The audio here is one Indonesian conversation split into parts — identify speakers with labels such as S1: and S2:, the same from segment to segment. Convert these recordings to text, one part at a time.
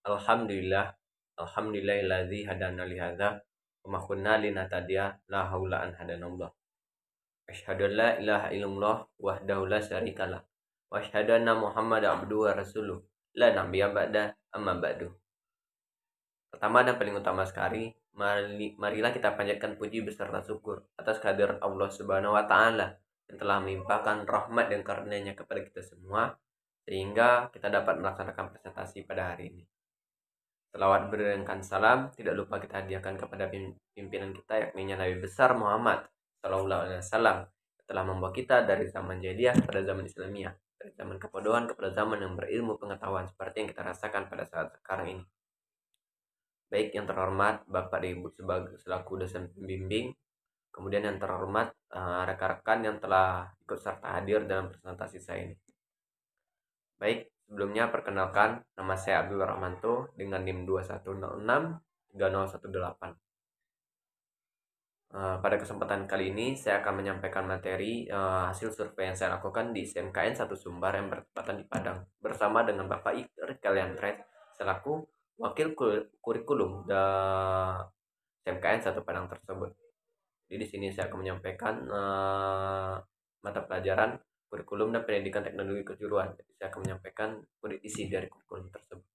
S1: Alhamdulillah, alhamdulillahilladzi hadana li hadza wa ma kunna linahtadiya la haula an hadanallah. Asyhadu an la ilaha illallah wahdahu la syarikalah. Wa asyhadu anna Muhammadan abduhu wa rasuluh. La nabiyya ba'da amma ba'du. Pertama dan paling utama sekali, marilah kita panjatkan puji beserta syukur atas kehadiran Allah Subhanahu wa taala yang telah melimpahkan rahmat dan karunia-Nya kepada kita semua sehingga kita dapat melaksanakan presentasi pada hari ini. Selawat beriringkan salam tidak lupa kita hadiahkan kepada pimpinan kita yakni Nabi besar Muhammad Sallallahu Alaihi Wasallam telah membawa kita dari zaman jahiliyah kepada zaman Islamiyah, dari zaman kebodohan kepada zaman yang berilmu pengetahuan seperti yang kita rasakan pada saat sekarang ini. Baik yang terhormat Bapak dan Ibu selaku dosen pembimbing, kemudian yang terhormat rekan-rekan yang telah ikut serta hadir dalam presentasi saya ini. Baik, sebelumnya perkenalkan, nama saya Abdul Rahmanto dengan NIM 21063018. Pada kesempatan kali ini saya akan menyampaikan materi hasil survei yang saya lakukan di SMKN 1 Sumbar yang bertepatan di Padang bersama dengan Bapak Ikelian Red selaku wakil kurikulum SMKN 1 Padang tersebut. Jadi di sini saya akan menyampaikan mata pelajaran kurikulum dan pendidikan teknologi kejuruan. Jadi saya akan menyampaikan isi dari kurikulum tersebut.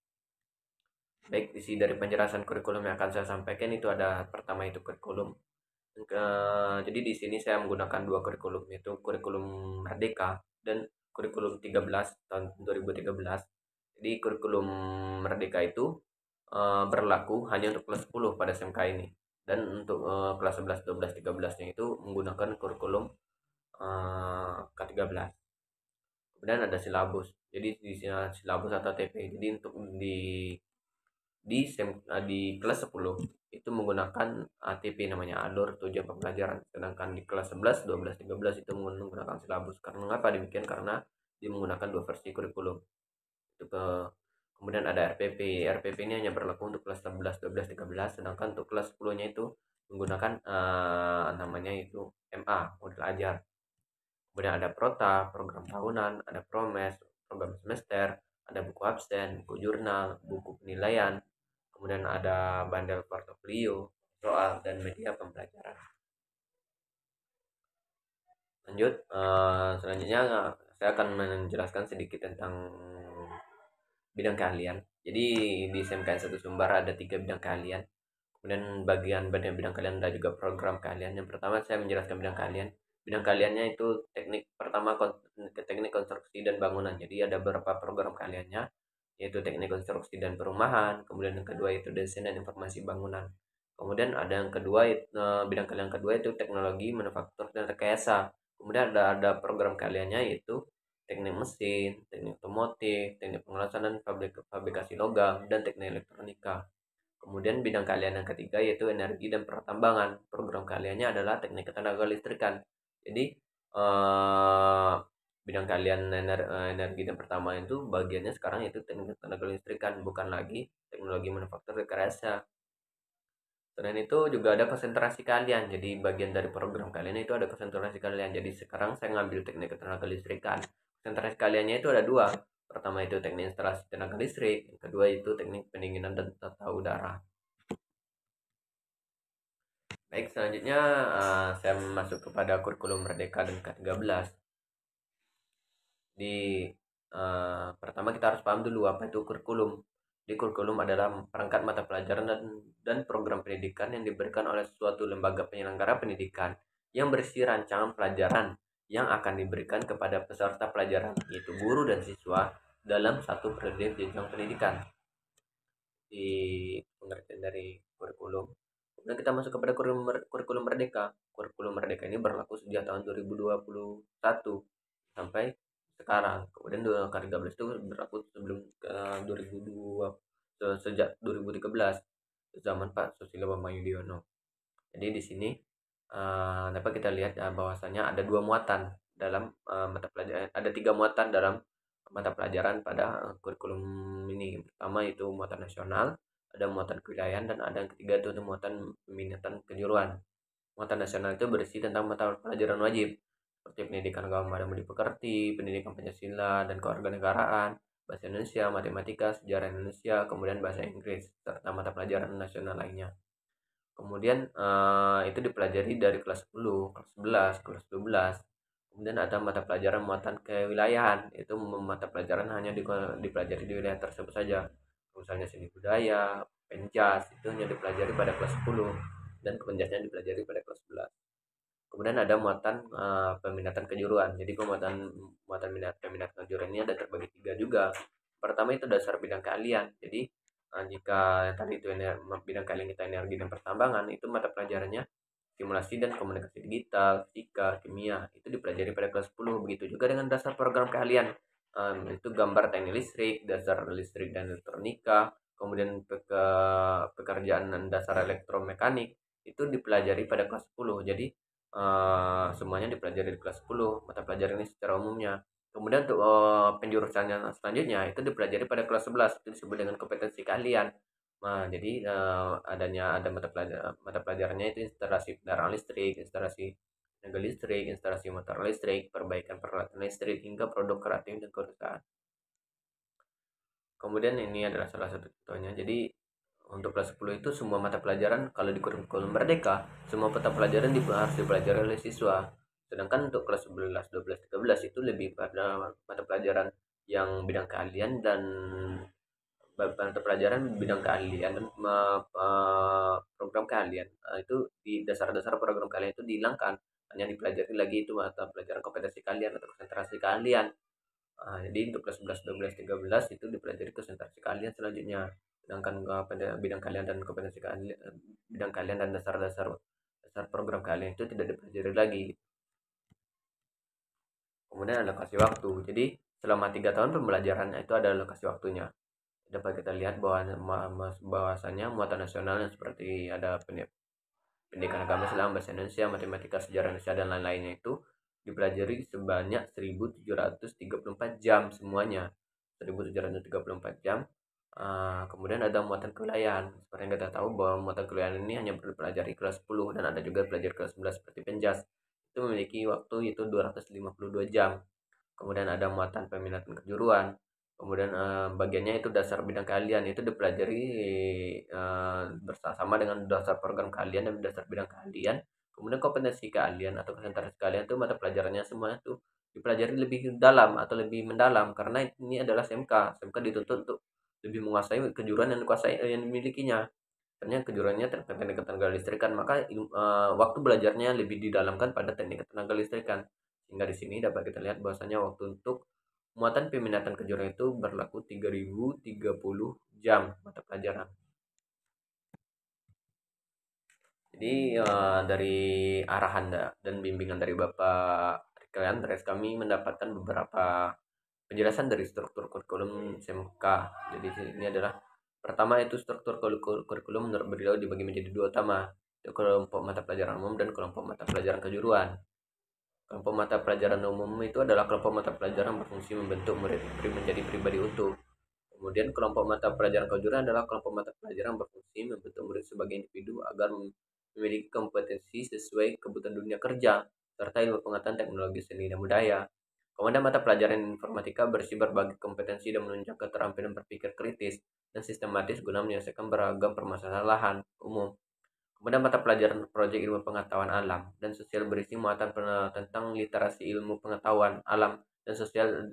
S1: Baik, isi dari penjelasan kurikulum yang akan saya sampaikan itu ada pertama itu kurikulum. Jadi di sini saya menggunakan dua kurikulum, yaitu kurikulum Merdeka dan kurikulum 13 tahun 2013. Jadi kurikulum Merdeka itu berlaku hanya untuk kelas 10 pada SMK ini, dan untuk kelas 11, 12, 13-nya itu menggunakan kurikulum K13. Kemudian ada silabus. Jadi di silabus atau TP. Jadi untuk di kelas 10 itu menggunakan ATP namanya alur tujuan pembelajaran, sedangkan di kelas 11, 12, 13 itu menggunakan silabus. Karena mengapa demikian? Karena dia menggunakan dua versi kurikulum. Kemudian ada RPP. RPP ini hanya berlaku untuk kelas 11, 12, 13, sedangkan untuk kelas 10-nya itu menggunakan namanya itu MA, model ajar. Kemudian ada Prota, program tahunan, ada Promes, program semester, ada buku absen, buku jurnal, buku penilaian, kemudian ada bandel portofolio, soal, dan media pembelajaran. Lanjut, selanjutnya saya akan menjelaskan sedikit tentang bidang keahlian. Jadi di SMKN 1 Sumbar ada 3 bidang keahlian. Kemudian bagian bidang keahlian ada juga program keahlian. Yang pertama saya menjelaskan bidang keahlian. Bidang keahliannya itu teknik konstruksi dan bangunan. Jadi ada beberapa program keahliannya, yaitu teknik konstruksi dan perumahan. Kemudian yang kedua itu desain dan informasi bangunan. Kemudian ada yang kedua, bidang keahlian kedua itu teknologi, manufaktur, dan rekayasa. Kemudian ada program keahliannya yaitu teknik mesin, teknik otomotif, teknik pengelasan dan fabrikasi logam, dan teknik elektronika. Kemudian bidang keahlian yang ketiga yaitu energi dan pertambangan. Program keahliannya adalah teknik ketenaga listrikan. Jadi bidang keahlian energi dan pertambangan itu bagiannya sekarang yaitu teknik ketenaga listrikan, bukan lagi teknologi manufaktur rekayasa. Selain itu juga ada konsentrasi keahlian. Jadi bagian dari program keahlian itu ada konsentrasi keahlian. Jadi sekarang saya ngambil teknik ketenaga listrikan. Konsentrasi keahliannya itu ada dua. Pertama itu teknik instalasi tenaga listrik, yang kedua itu teknik pendinginan dan tata udara. Baik, selanjutnya saya masuk kepada kurikulum Merdeka dan K13. Di pertama kita harus paham dulu apa itu kurikulum. Di kurikulum adalah perangkat mata pelajaran dan program pendidikan yang diberikan oleh suatu lembaga penyelenggara pendidikan yang berisi rancangan pelajaran yang akan diberikan kepada peserta pelajaran, yaitu guru dan siswa dalam satu periode jenjang pendidikan. Di pengertian dari kurikulum. Kemudian kita masuk kepada kurikulum Merdeka. Kurikulum Merdeka ini berlaku sejak tahun 2021 sampai sekarang. Kemudian K13 itu berlaku sebelum 2002, sejak 2013 zaman Pak Susilo Bambang Yudhoyono. Jadi di sini dapat kita lihat bahwasanya ada dua muatan dalam mata pelajaran, ada 3 muatan dalam mata pelajaran pada kurikulum ini. Pertama itu muatan nasional, ada muatan kewilayahan, dan ada yang ketiga itu muatan peminatan kejuruan. Muatan nasional itu berisi tentang mata pelajaran wajib seperti pendidikan agama dan budi pekerti, pendidikan Pancasila dan kewarganegaraan, bahasa Indonesia, matematika, sejarah Indonesia, kemudian bahasa Inggris, serta mata pelajaran nasional lainnya. Kemudian itu dipelajari dari kelas 10, kelas 11, kelas 12. Kemudian ada mata pelajaran muatan kewilayahan, itu mata pelajaran hanya dipelajari di wilayah tersebut saja. Misalnya seni budaya, penjas, itu hanya dipelajari pada kelas 10 dan penjasnya dipelajari pada kelas 11. Kemudian ada muatan peminatan kejuruan. Jadi pemuatan muatan minat peminat kejuruan ini ada terbagi 3 juga. Pertama itu dasar bidang keahlian. Jadi jika tadi itu bidang keahlian kita energi dan pertambangan, itu mata pelajarannya simulasi dan komunikasi digital, fisika, kimia, itu dipelajari pada kelas 10. Begitu juga dengan dasar program keahlian, itu gambar teknik listrik, dasar listrik dan elektronika, kemudian pekerjaan dan dasar elektromekanik, itu dipelajari pada kelas 10. Jadi semuanya dipelajari di kelas 10 mata pelajaran ini secara umumnya. Kemudian untuk penjurusan yang selanjutnya itu dipelajari pada kelas 11, itu disebut dengan kompetensi keahlian. Nah, jadi ada mata pelajarannya itu instalasi kendaraan listrik, instalasi tenaga listrik, instalasi motor listrik, perbaikan peralatan listrik, hingga produk kreatif dan keusahaan. Kemudian ini adalah salah satu contohnya. Jadi untuk kelas 10 itu semua mata pelajaran kalau di kurikulum Merdeka, semua mata pelajaran harus dipelajari oleh siswa. Sedangkan untuk kelas 11, 12, 13 itu lebih pada mata pelajaran yang bidang keahlian dan mata pelajaran bidang keahlian dan program keahlian. Itu di dasar-dasar program keahlian itu dihilangkan, hanya dipelajari lagi itu mata pelajaran kompetensi keahlian atau konsentrasi keahlian. Jadi untuk kelas 11, 12, 13 itu dipelajari konsentrasi keahlian selanjutnya. Sedangkan pada bidang keahlian dan kompetensi keahlian, bidang keahlian dan dasar-dasar program keahlian itu tidak dipelajari lagi. Kemudian ada lokasi waktu. Jadi selama 3 tahun pembelajaran itu ada lokasi waktunya. Dapat kita lihat bahwasanya muatan nasional yang seperti ada pendidikan agama Islam, bahasa Indonesia, matematika, sejarah Indonesia, dan lain-lainnya itu dipelajari sebanyak 1734 jam semuanya. 1734 jam. Kemudian ada muatan kewilayahan. Seperti yang kita tahu bahwa muatan kewilayahan ini hanya dipelajari kelas 10 dan ada juga pelajar kelas 11 seperti penjas. Itu memiliki waktu itu 252 jam. Kemudian ada muatan peminatan kejuruan. Kemudian bagiannya itu dasar bidang keahlian, itu dipelajari bersama dengan dasar program keahlian dan dasar bidang keahlian. Kemudian kompetensi keahlian atau konsentrasi keahlian itu mata pelajarannya semua itu dipelajari lebih dalam atau lebih mendalam, karena ini adalah SMK. SMK dituntut untuk lebih menguasai kejuruan yang yang dimilikinya. Karena kejuruannya terkait teknik ketenaga listrikan, maka waktu belajarnya lebih didalamkan pada teknik ketenaga listrikan. Sehingga di sini dapat kita lihat bahwasanya waktu untuk muatan peminatan kejuruan itu berlaku 3030 jam mata pelajaran. Jadi dari arahan dan bimbingan dari Bapak Rikal Andres, kami mendapatkan beberapa penjelasan dari struktur kurikulum SMK. Jadi ini adalah pertama itu struktur kurikulum menurut beliau dibagi menjadi 2 utama, yaitu kelompok mata pelajaran umum dan kelompok mata pelajaran kejuruan. Kelompok mata pelajaran umum itu adalah kelompok mata pelajaran berfungsi membentuk murid menjadi pribadi utuh. Kemudian kelompok mata pelajaran kejuruan adalah kelompok mata pelajaran berfungsi membentuk murid sebagai individu agar memiliki kompetensi sesuai kebutuhan dunia kerja serta ilmu pengetahuan teknologi seni dan budaya. Kemudian mata pelajaran informatika berisi berbagai kompetensi dan menunjang keterampilan berpikir kritis dan sistematis guna menyelesaikan beragam permasalahan umum. Kemudian mata pelajaran proyek ilmu pengetahuan alam dan sosial berisi muatan tentang literasi ilmu pengetahuan alam dan sosial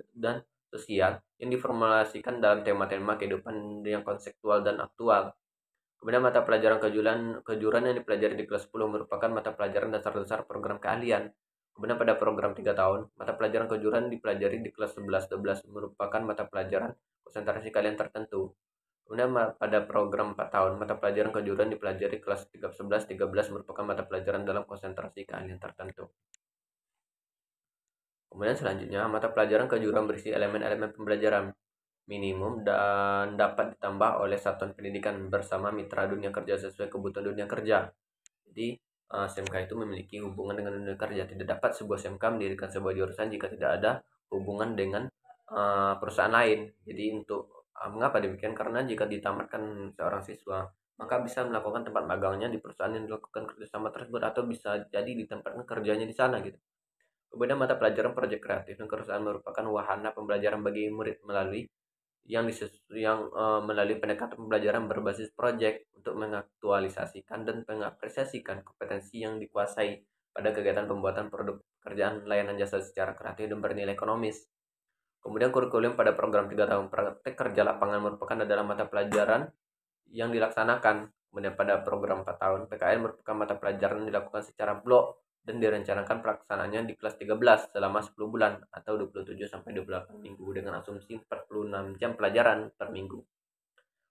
S1: yang diformulasikan dalam tema-tema kehidupan yang konseptual dan aktual. Kemudian mata pelajaran kejuruan yang dipelajari di kelas 10 merupakan mata pelajaran dasar-dasar program keahlian. Kemudian pada program 3 tahun, mata pelajaran kejuruan dipelajari di kelas 11 12 merupakan mata pelajaran konsentrasi keahlian tertentu. Kemudian pada program 4 tahun, mata pelajaran kejuruan dipelajari kelas 11 13 merupakan mata pelajaran dalam konsentrasi keahlian tertentu. Kemudian selanjutnya, mata pelajaran kejuruan berisi elemen-elemen pembelajaran minimum dan dapat ditambah oleh satuan pendidikan bersama mitra dunia kerja sesuai kebutuhan dunia kerja. Jadi SMK itu memiliki hubungan dengan dunia kerja. Tidak dapat sebuah SMK mendirikan sebuah jurusan jika tidak ada hubungan dengan perusahaan lain. Jadi untuk mengapa demikian? Karena jika ditamatkan seorang siswa, maka bisa melakukan tempat magangnya di perusahaan yang dilakukan kerjasama tersebut, atau bisa jadi ditempatkan kerjanya di sana gitu. Kemudian mata pelajaran proyek kreatif dan kerusahaan merupakan wahana pembelajaran bagi murid melalui yang melalui pendekatan pembelajaran berbasis proyek untuk mengaktualisasikan dan mengapresiasikan kompetensi yang dikuasai pada kegiatan pembuatan produk pekerjaan layanan jasa secara kreatif dan bernilai ekonomis. Kemudian kurikulum pada program 3 tahun praktek kerja lapangan merupakan adalah mata pelajaran yang dilaksanakan. Kemudian pada program 4 tahun PKL merupakan mata pelajaran yang dilakukan secara blok dan direncanakan pelaksanaannya di kelas 13 selama 10 bulan atau 27 sampai 28 minggu dengan asumsi 46 jam pelajaran per minggu.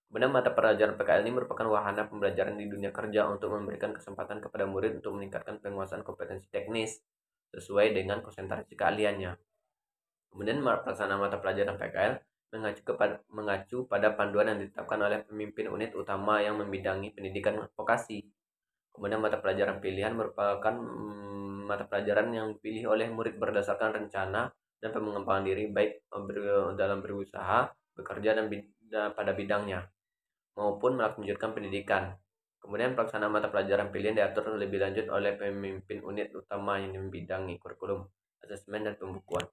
S1: Kemudian mata pelajaran PKL ini merupakan wahana pembelajaran di dunia kerja untuk memberikan kesempatan kepada murid untuk meningkatkan penguasaan kompetensi teknis sesuai dengan konsentrasi keahliannya. Kemudian pelaksanaan mata pelajaran PKL mengacu pada panduan yang ditetapkan oleh pemimpin unit utama yang membidangi pendidikan vokasi. Kemudian mata pelajaran pilihan merupakan mata pelajaran yang dipilih oleh murid berdasarkan rencana dan pengembangan diri baik dalam berusaha, bekerja dan pada bidangnya maupun melanjutkan pendidikan. Kemudian pelaksanaan mata pelajaran pilihan diatur lebih lanjut oleh pemimpin unit utama yang membidangi kurikulum, asesmen dan pembukuan.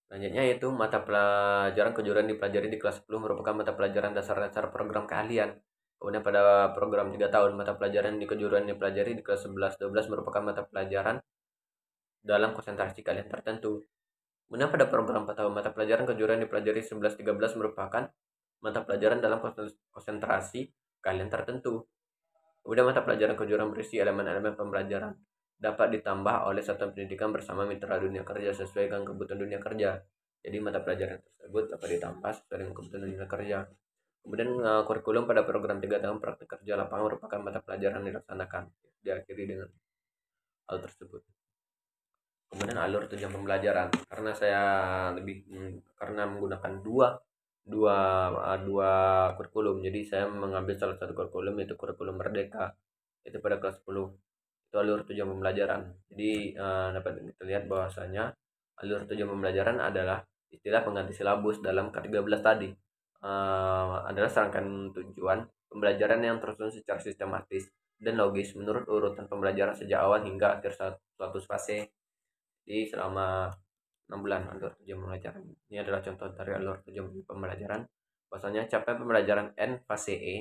S1: Selanjutnya yaitu mata pelajaran kejuruan dipelajari di kelas 10 merupakan mata pelajaran dasar-dasar program keahlian. Kemudian pada program 3 tahun mata pelajaran di kejuruan dipelajari di kelas 11-12 merupakan mata pelajaran dalam konsentrasi keahlian tertentu. Kemudian pada program 4 tahun mata pelajaran kejuruan dipelajari 11-13 merupakan mata pelajaran dalam konsentrasi keahlian tertentu. Kemudian mata pelajaran kejuruan berisi elemen-elemen pembelajaran dapat ditambah oleh satuan pendidikan bersama mitra dunia kerja sesuai dengan kebutuhan dunia kerja. Jadi mata pelajaran tersebut dapat ditambah sesuai dengan kebutuhan dunia kerja. Kemudian kurikulum pada program 3 tahun praktik kerja lapangan merupakan mata pelajaran yang dilaksanakan. Diakhiri dengan hal tersebut. Kemudian alur tujuan pembelajaran, karena saya karena menggunakan dua kurikulum, jadi saya mengambil salah satu kurikulum yaitu kurikulum Merdeka, itu pada kelas 10. Itu alur tujuan pembelajaran. Jadi dapat kita lihat bahwasanya alur tujuan pembelajaran adalah istilah pengganti silabus dalam K13 tadi. Adalah serangkaian tujuan pembelajaran yang tersusun secara sistematis dan logis menurut urutan pembelajaran sejak awal hingga akhir suatu fase. Jadi selama 6 bulan alur tujuan pembelajaran. Ini adalah contoh dari alur tujuan pembelajaran. Bahwasanya capaian pembelajaran N fase E.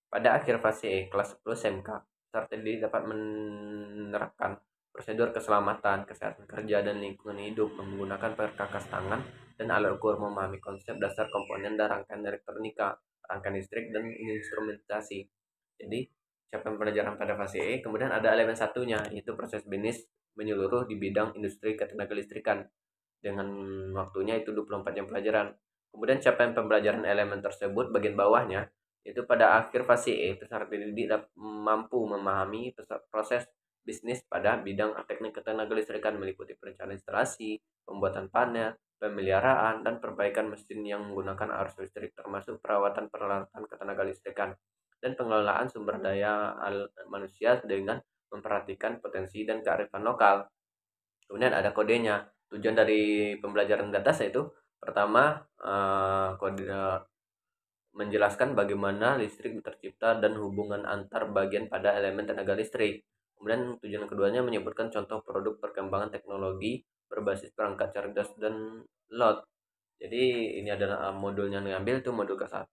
S1: Pada akhir fase E kelas 10 SMK, peserta didik dapat menerapkan prosedur keselamatan, kesehatan kerja, dan lingkungan hidup menggunakan perkakas tangan dan alat ukur, memahami konsep dasar komponen dan rangkaian elektronika, rangkaian listrik, dan instrumentasi. Jadi, capaian pembelajaran pada fase E, kemudian ada elemen satunya, yaitu proses bisnis menyeluruh di bidang industri ketenaga listrikan dengan waktunya itu 24 jam pelajaran. Kemudian capaian pembelajaran elemen tersebut bagian bawahnya itu pada akhir fase E peserta didik mampu memahami proses bisnis pada bidang teknik ketenaga listrikan meliputi perencanaan instalasi, pembuatan panel, pemeliharaan dan perbaikan mesin yang menggunakan arus listrik termasuk perawatan peralatan ketenaga listrikan dan pengelolaan sumber daya manusia dengan memperhatikan potensi dan kearifan lokal. Kemudian ada kodenya. Tujuan dari pembelajaran di atas yaitu pertama kode menjelaskan bagaimana listrik tercipta dan hubungan antar bagian pada elemen tenaga listrik. Kemudian tujuan keduanya menyebutkan contoh produk perkembangan teknologi berbasis perangkat cerdas dan lot. Jadi ini adalah modul yang diambil itu modul ke-1.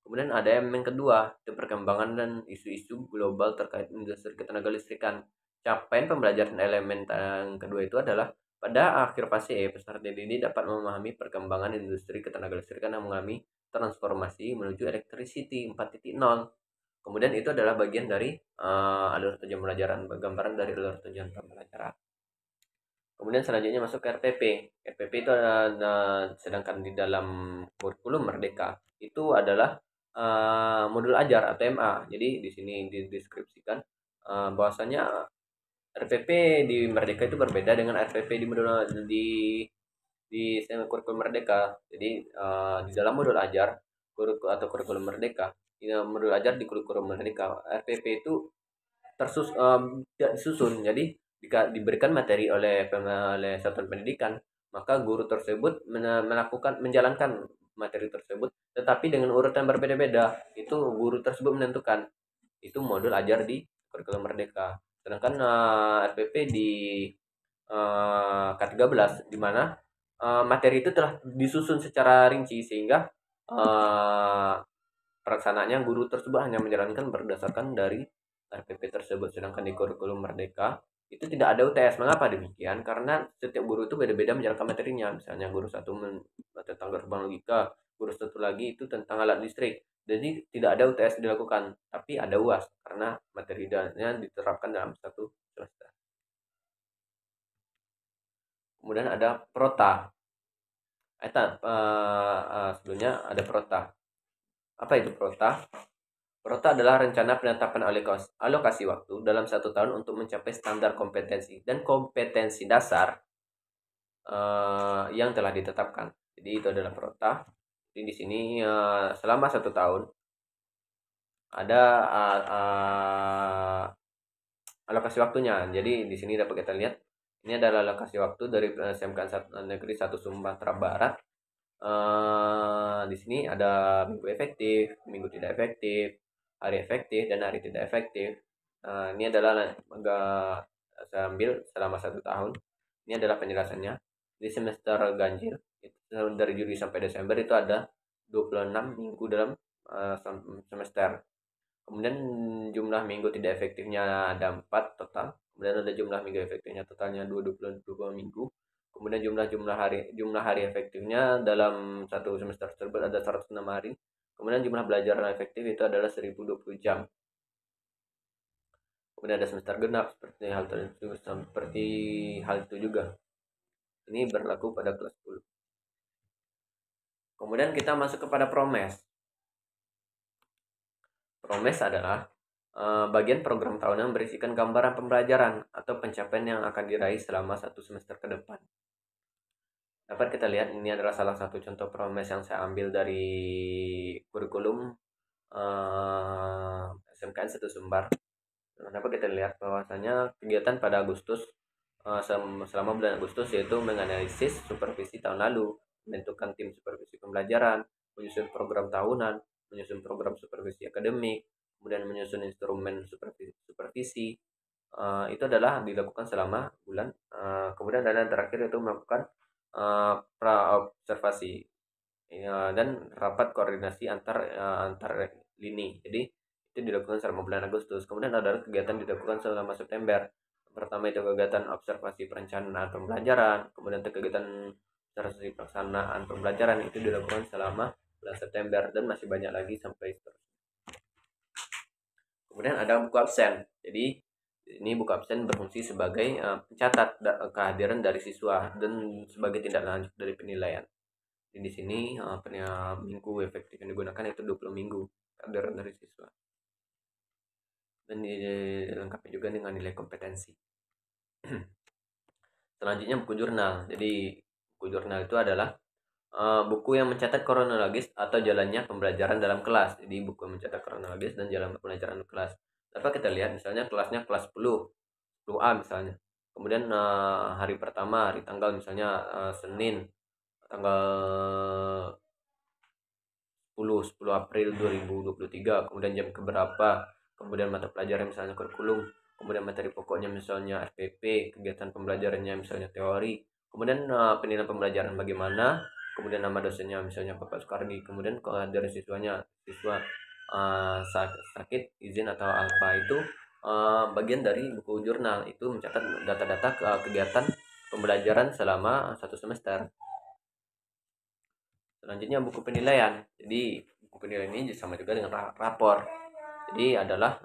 S1: Kemudian ada yang kedua, itu perkembangan dan isu-isu global terkait industri ketenaga listrikan. Capaian pembelajaran elemen yang kedua itu adalah pada akhir fase E, peserta didik dapat memahami perkembangan industri ketenaga listrikan yang mengalami transformasi menuju electricity 4.0. Kemudian itu adalah bagian dari alur tujuan pembelajaran, gambaran dari alur tujuan pembelajaran. Kemudian selanjutnya masuk ke RPP. RPP itu adalah, sedangkan di dalam kurikulum Merdeka itu adalah modul ajar atau MA. Jadi di sini dideskripsikan bahwasanya RPP di Merdeka itu berbeda dengan RPP di modul di kurikulum Merdeka. Jadi di dalam modul ajar atau kurikulum Merdeka, di modul ajar di kurikulum Merdeka, RPP itu tidak disusun. Jadi jika diberikan materi oleh satuan pendidikan, maka guru tersebut menjalankan materi tersebut, tetapi dengan urutan berbeda-beda. Itu guru tersebut menentukan. Itu modul ajar di kurikulum Merdeka. Sedangkan RPP di K13 di mana materi itu telah disusun secara rinci sehingga pelaksanaannya guru tersebut hanya menjalankan berdasarkan dari RPP tersebut. Sedangkan di kurikulum Merdeka itu tidak ada UTS. Mengapa demikian? Karena setiap guru itu beda-beda menjalankan materinya. Misalnya guru satu tentang gerbang logika, guru satu lagi itu tentang alat listrik. Jadi tidak ada UTS dilakukan, tapi ada UAS karena materinya diterapkan dalam satu semester. Kemudian ada Prota. Sebelumnya ada Prota. Apa itu Prota? Prota adalah rencana penetapan alokasi waktu dalam 1 tahun untuk mencapai standar kompetensi dan kompetensi dasar yang telah ditetapkan. Jadi itu adalah Prota. Jadi di sini selama 1 tahun ada alokasi waktunya. Jadi di sini dapat kita lihat ini adalah alokasi waktu dari SMK Negeri 1 Sumatera Barat. Di sini ada minggu efektif, minggu tidak efektif, hari efektif dan hari tidak efektif. Ini adalah saya ambil selama 1 tahun. Ini adalah penjelasannya. Di semester ganjil dari Juli sampai Desember itu ada 26 minggu dalam semester. Kemudian jumlah minggu tidak efektifnya ada 4 total. Kemudian ada jumlah minggu efektifnya totalnya 22 minggu. Kemudian jumlah hari efektifnya dalam satu semester tersebut ada 106 hari. Kemudian jumlah belajar efektif itu adalah 1020 jam. Kemudian ada semester genap seperti hal itu juga. Ini berlaku pada kelas 10. Kemudian kita masuk kepada promes. Promes adalah bagian program tahunan yang berisikan gambaran pembelajaran atau pencapaian yang akan diraih selama 1 semester ke depan. Dapat kita lihat ini adalah salah satu contoh promes yang saya ambil dari kurikulum SMKN 1 Sumbar. Dapat kita lihat bahwasanya kegiatan pada Agustus selama bulan Agustus yaitu menganalisis supervisi tahun lalu, menentukan tim supervisi pembelajaran, menyusun program tahunan, menyusun program supervisi akademik, kemudian menyusun instrumen supervisi. Itu adalah dilakukan selama bulan. Kemudian dan terakhir itu melakukan pra-observasi dan rapat koordinasi antar lini. Jadi itu dilakukan selama bulan Agustus. Kemudian ada kegiatan dilakukan selama September. Pertama itu kegiatan observasi perencanaan pembelajaran, kemudian kegiatan observasi pelaksanaan pembelajaran itu dilakukan selama bulan September dan masih banyak lagi sampai seterusnya. Kemudian ada buku absen. Jadi ini buku absen berfungsi sebagai pencatat kehadiran dari siswa dan sebagai tindak lanjut dari penilaian. Di sini minggu efektif yang digunakan itu 20 minggu kehadiran dari siswa. Dan dilengkapi juga dengan nilai kompetensi. Selanjutnya buku jurnal. Jadi buku jurnal itu adalah buku yang mencatat kronologis atau jalannya pembelajaran dalam kelas. Jadi buku yang mencatat kronologis dan jalan pembelajaran kelas. Dapat kita lihat misalnya kelasnya kelas 10A misalnya. Kemudian hari pertama, hari tanggal misalnya Senin tanggal 10 April 2023, kemudian jam keberapa, kemudian mata pelajaran misalnya kurikulum, kemudian materi pokoknya misalnya RPP, kegiatan pembelajarannya misalnya teori, kemudian penilaian pembelajaran bagaimana, kemudian nama dosennya misalnya Bapak Soekardi, kemudian kehadiran siswa sakit, izin atau apa itu bagian dari buku jurnal itu mencatat data-data kegiatan pembelajaran selama 1 semester. Selanjutnya buku penilaian. Jadi buku penilaian ini sama juga dengan rapor. Jadi adalah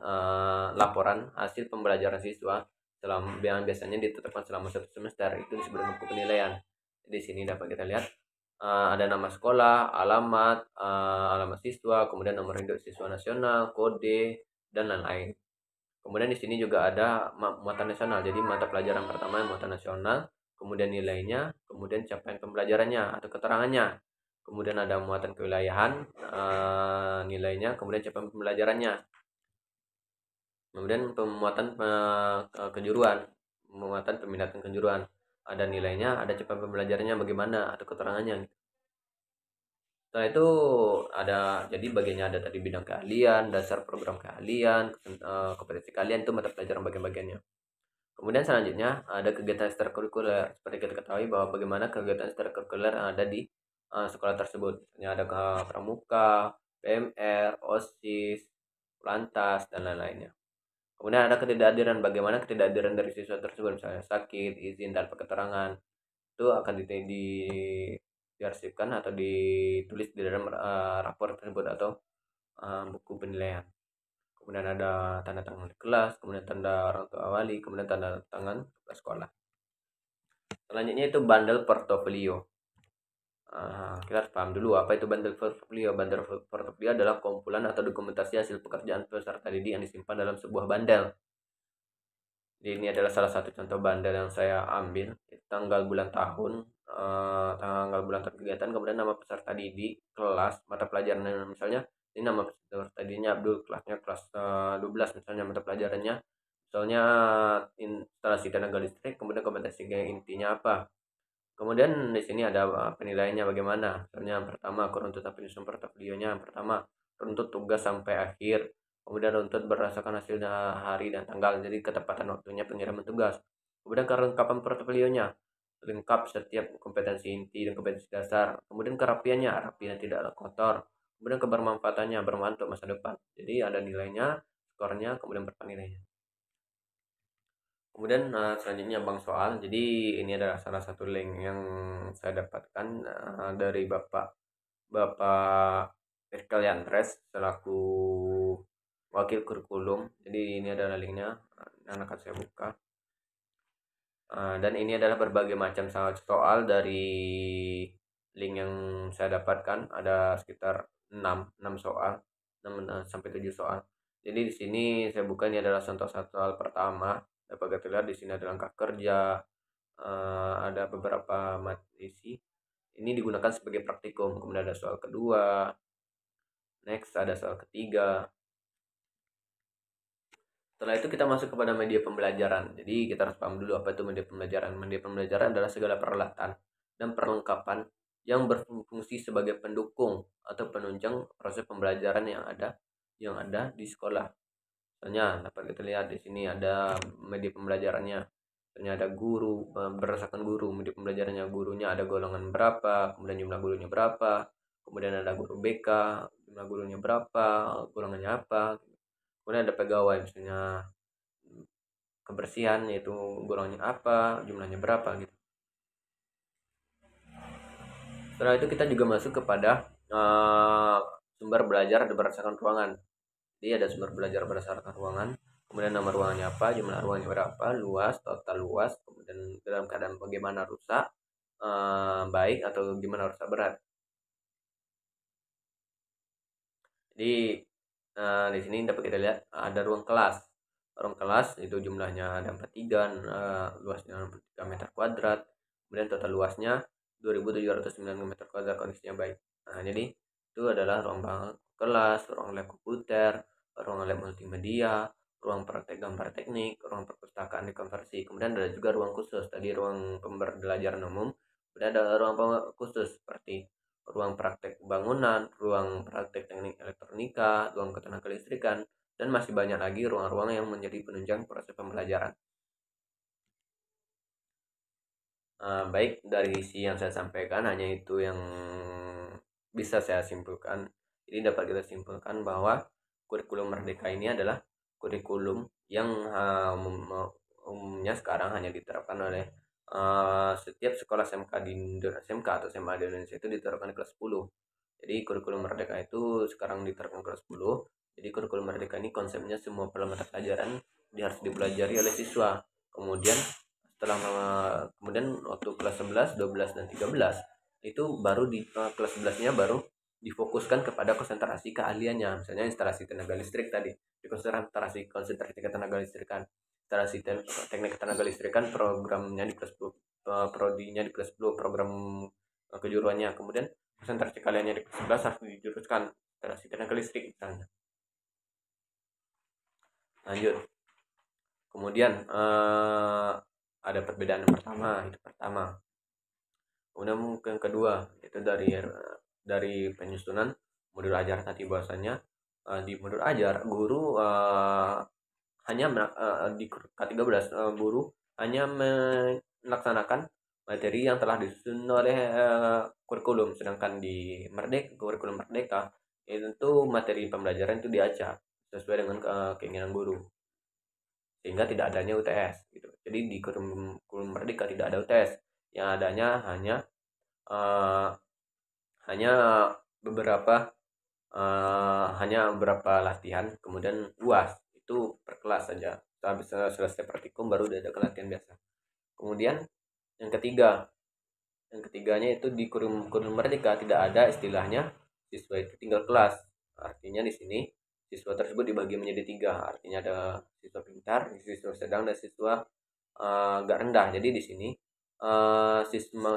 S1: laporan hasil pembelajaran siswa yang biasanya ditetapkan selama 1 semester itu disebut buku penilaian. Di sini dapat kita lihat ada nama sekolah, alamat siswa, kemudian nomor induk siswa nasional, kode dan lain-lain. Kemudian di sini juga ada muatan nasional. Jadi mata pelajaran pertama muatan nasional, kemudian nilainya, kemudian capaian pembelajarannya atau keterangannya. Kemudian ada muatan kewilayahan, nilainya, kemudian capaian pembelajarannya. Kemudian pemuatan kejuruan, pemuatan peminatan kejuruan. Ada nilainya, ada capaian pembelajarannya bagaimana atau keterangannya. Setelah itu jadi bagiannya ada tadi bidang keahlian, dasar program keahlian, kompetensi keahlian itu mata pelajaran bagian-bagiannya. Kemudian selanjutnya ada kegiatan ekstrakurikuler. Seperti kita ketahui bahwa bagaimana kegiatan ekstrakurikuler yang ada di sekolah tersebut. Misalnya ada pramuka, PMR, OSIS, Lantas, dan lain-lainnya. Kemudian ada ketidakhadiran. Bagaimana ketidakhadiran dari siswa tersebut, misalnya sakit, izin tanpa keterangan, itu akan diarsipkan atau ditulis di dalam rapor tersebut atau buku penilaian. Kemudian ada tanda tangan di kelas, kemudian tanda orang tua wali, kemudian tanda tangan kepala sekolah. Selanjutnya itu bundle portofolio. Kita harus paham dulu apa itu bundle portofolio. Bundle portofolio adalah kumpulan atau dokumentasi hasil pekerjaan peserta didik yang disimpan dalam sebuah bundle. Jadi ini adalah salah satu contoh bundle yang saya ambil. Tanggal bulan tahun, kegiatan, kemudian nama peserta didik, kelas, mata pelajaran, misalnya ini nama peserta didiknya Abdul, kelasnya kelas 12 misalnya, mata pelajarannya misalnya instalasi tenaga listrik, kemudian kompetensi intinya apa. Kemudian di sini ada penilaiannya bagaimana. Misalnya yang pertama, runtut penyusun portofolionya. Yang pertama, runtut tugas sampai akhir. Kemudian runtut berdasarkan hasilnya hari dan tanggal. Jadi ketepatan waktunya pengiriman tugas. Kemudian kelengkapan portofolionya. Lengkap setiap kompetensi inti dan kompetensi dasar. Kemudian kerapiannya, rapi dan tidak kotor. Kemudian kebermanfaatannya, bermanfaat untuk masa depan. Jadi ada nilainya, skornya, kemudian berapa nilainya. Kemudian selanjutnya bank soal. Jadi ini adalah salah satu link yang saya dapatkan dari Bapak Irkal Yantres selaku wakil kurikulum. Jadi ini adalah linknya, akan saya buka. Dan ini adalah berbagai macam soal dari link yang saya dapatkan. Ada sekitar 6 soal, 6 sampai 7 soal. Jadi di sini saya buka, ini adalah contoh soal pertama. Dapat kita lihat di sini ada langkah kerja, ada beberapa isi. Ini digunakan sebagai praktikum. Kemudian ada soal kedua, next ada soal ketiga. Setelah itu kita masuk kepada media pembelajaran. Jadi kita harus paham dulu apa itu media pembelajaran. Media pembelajaran adalah segala peralatan dan perlengkapan yang berfungsi sebagai pendukung atau penunjang proses pembelajaran yang ada di sekolah. Misalnya dapat kita lihat di sini ada media pembelajarannya. Misalnya ada guru, berdasarkan guru, media pembelajarannya, gurunya ada golongan berapa, kemudian jumlah gurunya berapa, kemudian ada guru BK, jumlah gurunya berapa, golongannya apa. Kemudian ada pegawai, misalnya kebersihan, yaitu golongannya apa, jumlahnya berapa gitu. Setelah itu kita juga masuk kepada sumber belajar berdasarkan ruangan. Jadi ada sumber belajar berdasarkan ruangan, kemudian nama ruangannya apa, jumlah ruangannya berapa, luas, total luas, kemudian dalam keadaan bagaimana, rusak, baik atau gimana, rusak berat. Jadi di sini dapat kita lihat ada ruang kelas. Ruang kelas itu jumlahnya ada 43, luasnya 63 meter kuadrat, kemudian total luasnya 2.709 meter kuadrat, kondisinya baik. Nah, jadi itu adalah ruang kelas, ruang lab komputer, ruang lab multimedia, ruang praktek gambar teknik, ruang perpustakaan dikonversi. Kemudian ada juga ruang khusus, tadi ruang pembelajaran umum. Kemudian ada ruang khusus seperti ruang praktek bangunan, ruang praktek teknik elektronika, ruang ketenaga listrikan, dan masih banyak lagi ruang-ruang yang menjadi penunjang proses pembelajaran. Baik, dari isi yang saya sampaikan hanya itu yang bisa saya simpulkan. Jadi dapat kita simpulkan bahwa kurikulum Merdeka ini adalah kurikulum yang umumnya sekarang hanya diterapkan oleh setiap sekolah SMK SMK atau SMA di Indonesia itu diterapkan di kelas 10. Jadi kurikulum Merdeka itu sekarang diterapkan kelas 10. Jadi kurikulum Merdeka ini konsepnya semua mata pelajaran harus dipelajari oleh siswa. Kemudian waktu kelas 11, 12 dan 13 itu baru di kelas 11-nya baru difokuskan kepada konsentrasi keahliannya. Misalnya instalasi tenaga listrik tadi, konsentrasi tenaga listrikan, instalasi teknik tenaga listrikan, programnya di kelas 10, prodinya di kelas 10, program kejuruannya. Kemudian konsentrasi keahliannya di kelas 11 harus dijuruskan instalasi tenaga listrik misalnya. Lanjut. Kemudian ada perbedaan yang pertama. Kemudian mungkin kedua itu dari penyusunan modul ajar tadi, bahwasanya di modul ajar guru hanya di K13 guru hanya melaksanakan materi yang telah disusun oleh kurikulum, sedangkan di kurikulum Merdeka itu materi pembelajaran itu diacak sesuai dengan keinginan guru, sehingga tidak adanya UTS gitu. Jadi di kurikulum Merdeka tidak ada UTS, yang adanya eh, hanya beberapa latihan, kemudian UAS itu per kelas saja. Habis selesai praktikum baru ada latihan biasa. Kemudian yang ketiganya itu di kurikulum Merdeka tidak ada istilahnya siswa itu tinggal kelas. Artinya di sini siswa tersebut dibagi menjadi tiga. Artinya ada siswa pintar, siswa sedang, dan siswa agak rendah. Jadi di sini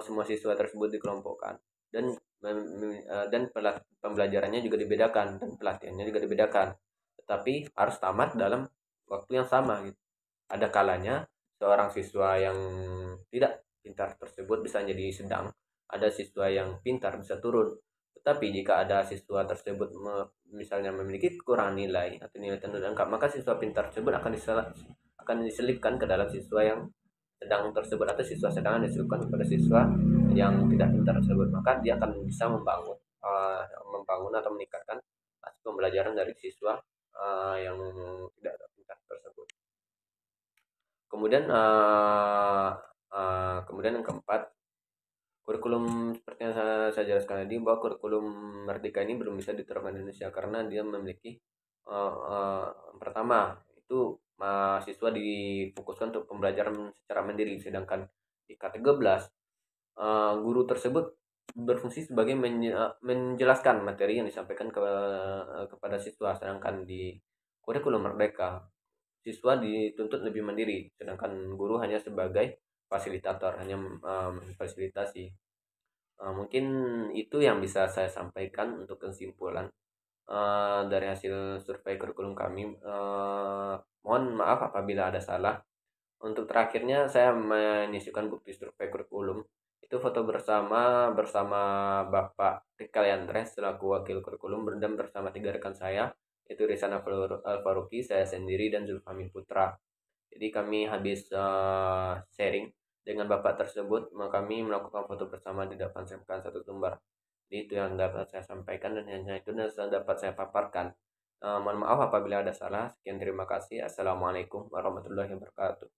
S1: semua siswa tersebut dikelompokkan, dan pembelajarannya juga dibedakan dan pelatihannya juga dibedakan, tetapi harus tamat dalam waktu yang sama gitu. Ada kalanya seorang siswa yang tidak pintar tersebut bisa jadi sedang, ada siswa yang pintar bisa turun. Tetapi jika ada siswa tersebut misalnya memiliki kekurangan nilai atau nilai terlengkap, maka siswa pintar tersebut akan diselipkan ke dalam siswa yang sedang tersebut, atau siswa sedang diselipkan kepada siswa yang tidak pintar tersebut. Maka dia akan bisa membangun atau meningkatkan hasil pembelajaran dari siswa yang tidak pintar tersebut. Kemudian yang keempat, kurikulum seperti yang saya jelaskan tadi, bahwa kurikulum Merdeka ini belum bisa diterapkan di Indonesia karena dia memiliki pertama itu mahasiswa difokuskan untuk pembelajaran secara mandiri, sedangkan di K13 guru tersebut berfungsi sebagai menjelaskan materi yang disampaikan kepada siswa, sedangkan di kurikulum Merdeka siswa dituntut lebih mandiri, sedangkan guru hanya sebagai fasilitator, hanya memfasilitasi. Mungkin itu yang bisa saya sampaikan untuk kesimpulan dari hasil survei kurikulum kami. Mohon maaf apabila ada salah. Untuk terakhirnya saya menyisipkan bukti survei kurikulum. Itu foto bersama Bapak Rikal Yandres selaku wakil kurikulum dan bersama 3 rekan saya, itu Rizana Alfaruqi, saya sendiri, dan Zulfami Putra. Jadi kami habis sharing dengan bapak tersebut, maka kami melakukan foto bersama di depan satu lembar. Jadi itu yang dapat saya sampaikan dan hanya itu yang dapat saya paparkan. Mohon maaf apabila ada salah. Sekian, terima kasih. Assalamualaikum warahmatullahi wabarakatuh.